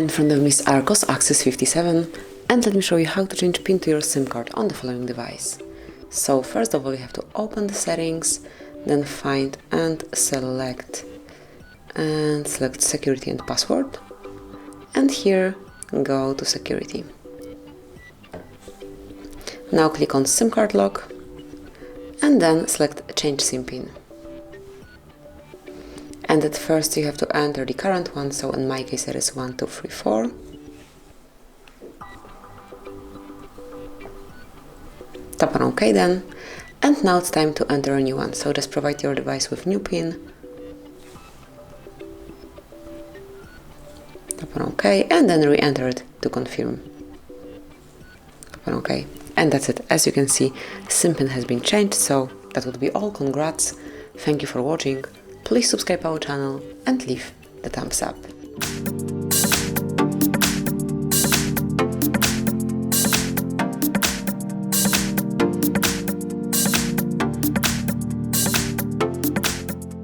In front of me is ARCHOS Access 57, and let me show you how to change PIN to your SIM card on the following device. So first of all, you have to open the settings, then find and select security and password, and here go to security. Now click on SIM card lock and then select change SIM PIN. And at first you have to enter the current one, so in my case it is 1234. Tap on OK then, and now it's time to enter a new one, so just provide your device with new PIN. Tap on OK and then re-enter it to confirm. Tap on OK. And that's it. As you can see, SIM PIN has been changed, so that would be all. Congrats. Thank you for watching. Please subscribe our channel and leave the thumbs up.